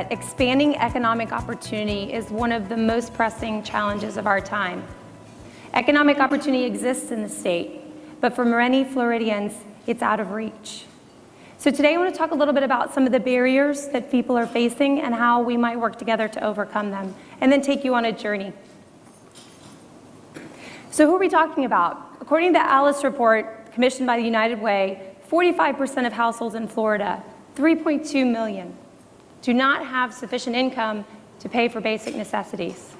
that expanding economic opportunity is one of the most pressing challenges of our time. Economic opportunity exists in the state, but for many Floridians, it's out of reach. So today I want to talk a little bit about some of the barriers that people are facing and how we might work together to overcome them, and then take you on a journey. So who are we talking about? According to the Alice report commissioned by the United Way, 45% of households in Florida, 3.2 million, do not have sufficient income to pay for basic necessities.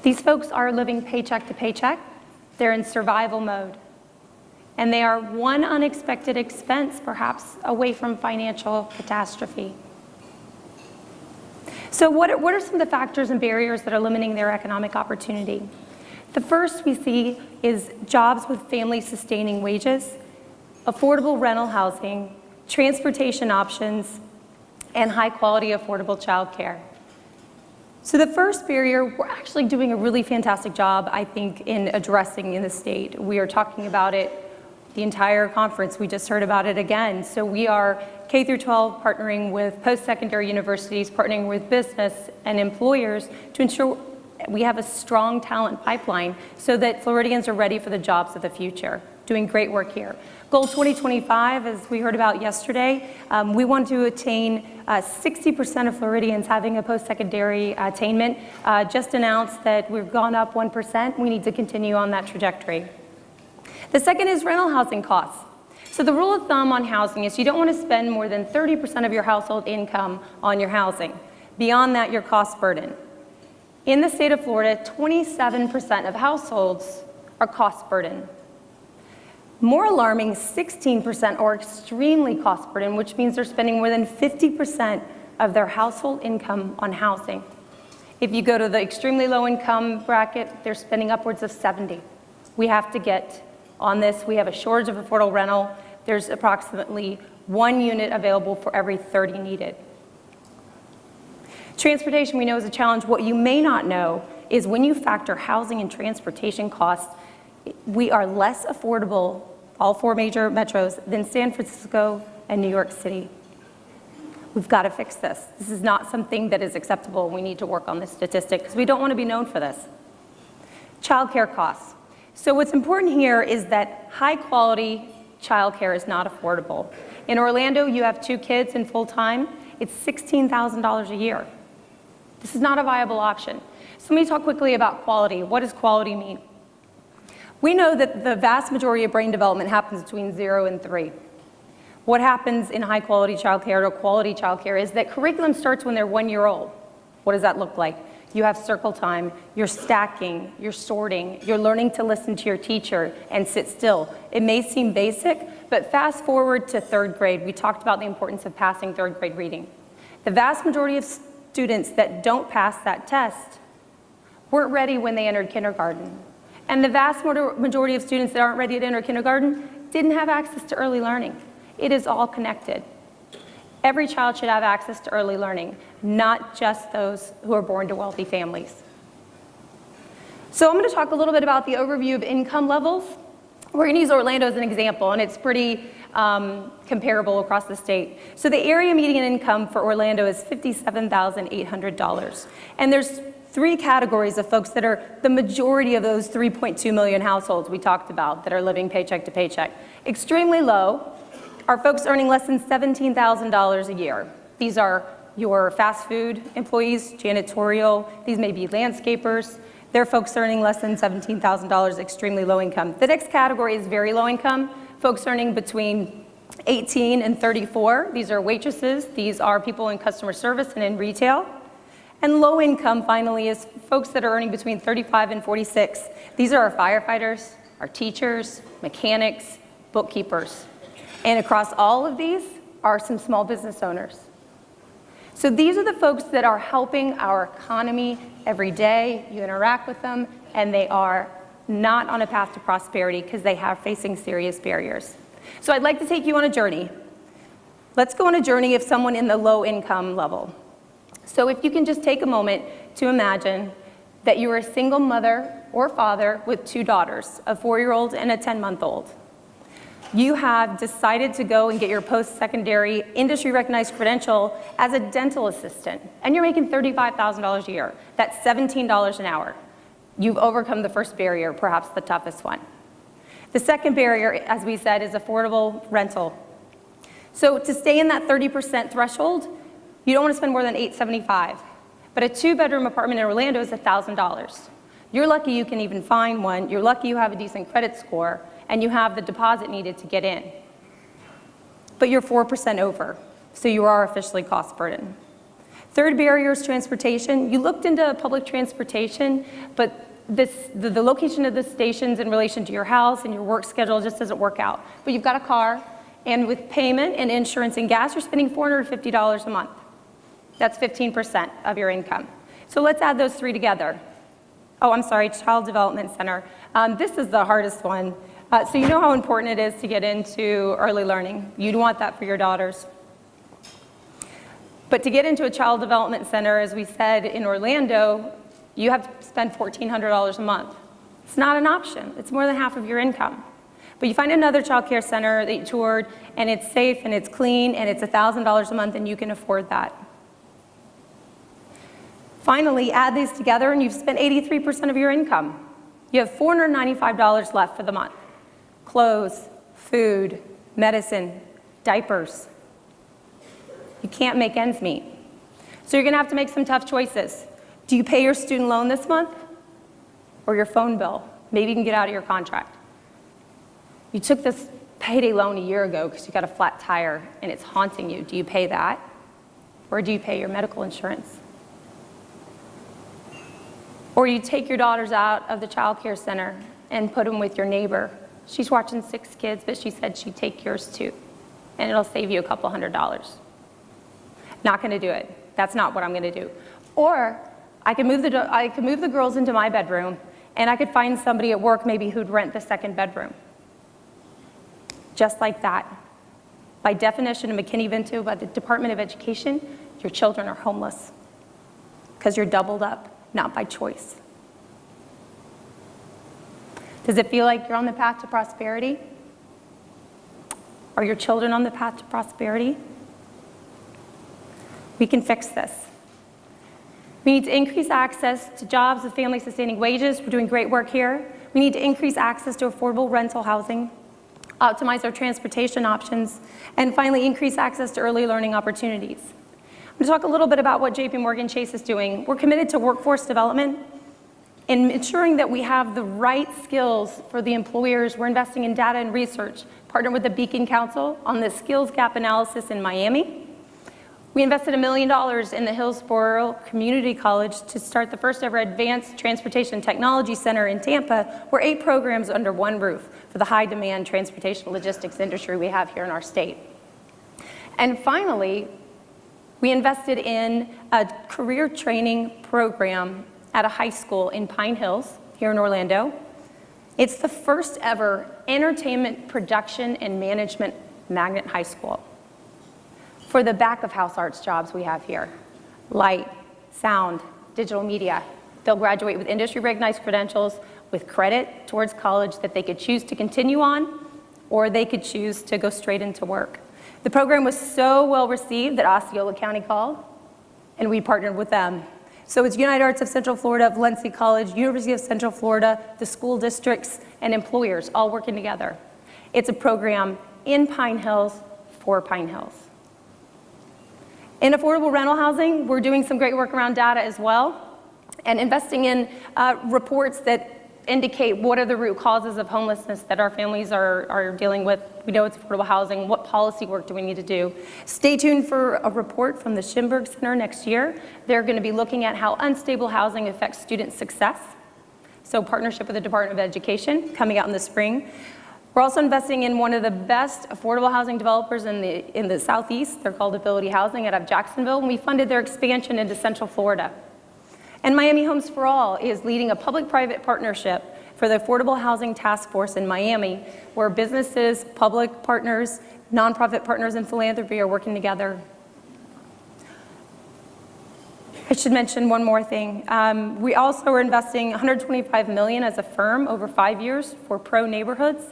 These folks are living paycheck to paycheck. They're in survival mode. And they are one unexpected expense, perhaps, away from financial catastrophe. So what are some of the factors and barriers that are limiting their economic opportunity? The first we see is jobs with family-sustaining wages, affordable rental housing, transportation options, and high-quality affordable childcare. So the first barrier, we're actually doing a really fantastic job, I think, in addressing in the state. We are talking about it the entire conference. We just heard about it again. So we are K through 12 partnering with post-secondary universities, partnering with business and employers to ensure we have a strong talent pipeline so that Floridians are ready for the jobs of the future. Doing great work here. Goal 2025, as we heard about yesterday, we want to attain 60% of Floridians having a post-secondary attainment. Just announced that we've gone up 1%. We need to continue on that trajectory. The second is rental housing costs. So the rule of thumb on housing is you don't want to spend more than 30% of your household income on your housing. Beyond that, your cost burden. In the state of Florida, 27% of households are cost burden. More alarming, 16% are extremely cost burden, which means they're spending more than 50% of their household income on housing. If you go to the extremely low income bracket, they're spending upwards of 70%. We have to get on this. We have a shortage of affordable rental. There's approximately 1 unit available for every 30 needed. Transportation we know is a challenge. What you may not know is when you factor housing and transportation costs, we are less affordable, all 4 major metros, than San Francisco and New York City. We've got to fix this. This is not something that is acceptable. We need to work on this statistic because we don't want to be known for this. Childcare costs. So what's important here is that high quality childcare is not affordable. In Orlando, you have 2 kids in full time. It's $16,000 a year. This is not a viable option. So let me talk quickly about quality. What does quality mean? We know that the vast majority of brain development happens between 0 and 3. What happens in high quality childcare or quality childcare is that curriculum starts when they're 1 year old. What does that look like? You have circle time, you're stacking, you're sorting, you're learning to listen to your teacher and sit still. It may seem basic, but fast forward to 3rd grade. We talked about the importance of passing 3rd grade reading. The vast majority of students that don't pass that test weren't ready when they entered kindergarten. And the vast majority of students that aren't ready to enter kindergarten didn't have access to early learning. It is all connected. Every child should have access to early learning, not just those who are born to wealthy families. So I'm going to talk a little bit about the overview of income levels. We're going to use Orlando as an example, and it's pretty comparable across the state. So the area median income for Orlando is $57,800. And there's 3 categories of folks that are the majority of those 3.2 million households we talked about that are living paycheck to paycheck. Extremely low are folks earning less than $17,000 a year. These are your fast food employees, janitorial, these may be landscapers. They're folks earning less than $17,000, extremely low income. The next category is very low income, folks earning between 18 and 34. These are waitresses. These are people in customer service and in retail. And low income, finally, is folks that are earning between 35 and 46. These are our firefighters, our teachers, mechanics, bookkeepers. And across all of these are some small business owners. So these are the folks that are helping our economy every day. You interact with them, and they are not on a path to prosperity because they are facing serious barriers. So I'd like to take you on a journey. Let's go on a journey of someone in the low income level. So if you can just take a moment to imagine that you are a single mother or father with 2 daughters, a 4-year-old and a 10-month-old. You have decided to go and get your post-secondary industry-recognized credential as a dental assistant, and you're making $35,000 a year. That's $17 an hour. You've overcome the first barrier, perhaps the toughest one. The second barrier, as we said, is affordable rental. So to stay in that 30% threshold, you don't want to spend more than $875. But a 2-bedroom apartment in Orlando is $1,000. You're lucky you can even find one. You're lucky you have a decent credit score, and you have the deposit needed to get in. But you're 4% over, so you are officially cost burden. Third barrier is transportation. You looked into public transportation, but the location of the stations in relation to your house and your work schedule just doesn't work out. But you've got a car, and with payment and insurance and gas, you're spending $450 a month. That's 15% of your income. So let's add those three together. Oh, I'm sorry, Child Development Center. This is the hardest one. So you know how important it is to get into early learning. You'd want that for your daughters. But to get into a Child Development Center, as we said in Orlando, you have to spend $1,400 a month. It's not an option. It's more than half of your income. But you find another child care center that you toured, and it's safe, and it's clean, and it's $1,000 a month, and you can afford that. Finally, add these together, and you've spent 83% of your income. You have $495 left for the month. Clothes, food, medicine, diapers. You can't make ends meet. So you're going to have to make some tough choices. Do you pay your student loan this month or your phone bill? Maybe you can get out of your contract. You took this payday loan a year ago because you got a flat tire and it's haunting you. Do you pay that? Or do you pay your medical insurance? Or you take your daughters out of the child care center and put them with your neighbor. She's watching 6 kids, but she said she'd take yours too, and it'll save you a couple $100. Not going to do it. That's not what I'm going to do. Or I could move the girls into my bedroom, and I could find somebody at work maybe who'd rent the second bedroom. Just like that. By definition of McKinney-Vento, by the Department of Education, your children are homeless because you're doubled up, not by choice. Does it feel like you're on the path to prosperity? Are your children on the path to prosperity? We can fix this. We need to increase access to jobs with family-sustaining wages. We're doing great work here. We need to increase access to affordable rental housing, optimize our transportation options, and finally increase access to early learning opportunities. I'm going to talk a little bit about what JPMorgan Chase is doing. We're committed to workforce development and ensuring that we have the right skills for the employers. We're investing in data and research, partnered with the Beacon Council on the skills gap analysis in Miami. We invested $1 million in the Hillsborough Community College to start the first ever Advanced Transportation Technology Center in Tampa, where 8 programs under one roof for the high demand transportation logistics industry we have here in our state. And finally, we invested in a career training program at a high school in Pine Hills here in Orlando. It's the first ever entertainment production and management magnet high school for the back of house arts jobs we have here. Light, sound, digital media. They'll graduate with industry recognized credentials with credit towards college that they could choose to continue on, or they could choose to go straight into work. The program was so well received that Osceola County called, and we partnered with them. So it's United Arts of Central Florida, Valencia College, University of Central Florida, the school districts, and employers all working together. It's a program in Pine Hills for Pine Hills. In affordable rental housing, we're doing some great work around data as well, and investing in reports that indicate what are the root causes of homelessness that our families are dealing with. We know it's affordable housing. What policy work do we need to do? Stay tuned for a report from the Schimberg Center next year. They're going to be looking at how unstable housing affects student success. So partnership with the Department of Education coming out in the spring. We're also investing in one of the best affordable housing developers in the Southeast. They're called Ability Housing out of Jacksonville, and we funded their expansion into Central Florida. And Miami Homes for All is leading a public-private partnership for the Affordable Housing Task Force in Miami, where businesses, public partners, nonprofit partners, and philanthropy are working together. I should mention one more thing. We also are investing $125 million as a firm over 5 years for pro neighborhoods.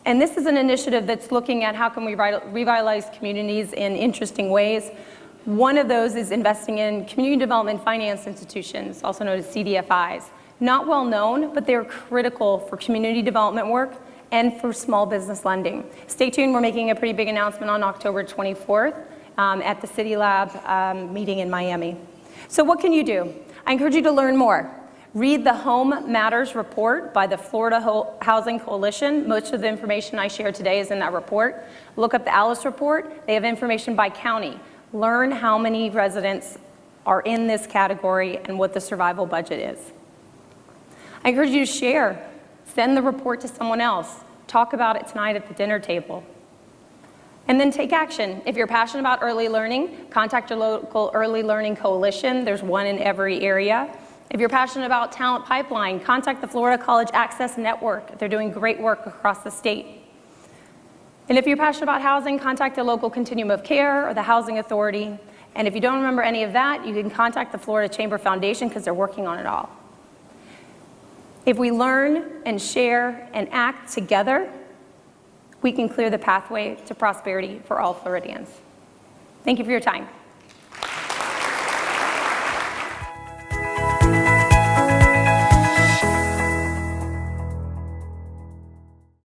And this is an initiative that's looking at how can we revitalize communities in interesting ways. One of those is investing in community development finance institutions, also known as CDFIs. Not well known, but they're critical for community development work and for small business lending. Stay tuned, we're making a pretty big announcement on October 24th at the City Lab meeting in Miami. So what can you do? I encourage you to learn more. Read the Home Matters report by the Florida Housing Coalition. Most of the information I shared today is in that report. Look up the Alice report. They have information by county. Learn how many residents are in this category and what the survival budget is. I encourage you to share. Send the report to someone else. Talk about it tonight at the dinner table. And then take action. If you're passionate about early learning, contact your local early learning coalition. There's one in every area. If you're passionate about talent pipeline, contact the Florida College Access Network. They're doing great work across the state. And if you're passionate about housing, contact the local continuum of care or the housing authority. And if you don't remember any of that, you can contact the Florida Chamber Foundation because they're working on it all. If we learn and share and act together, we can clear the pathway to prosperity for all Floridians. Thank you for your time.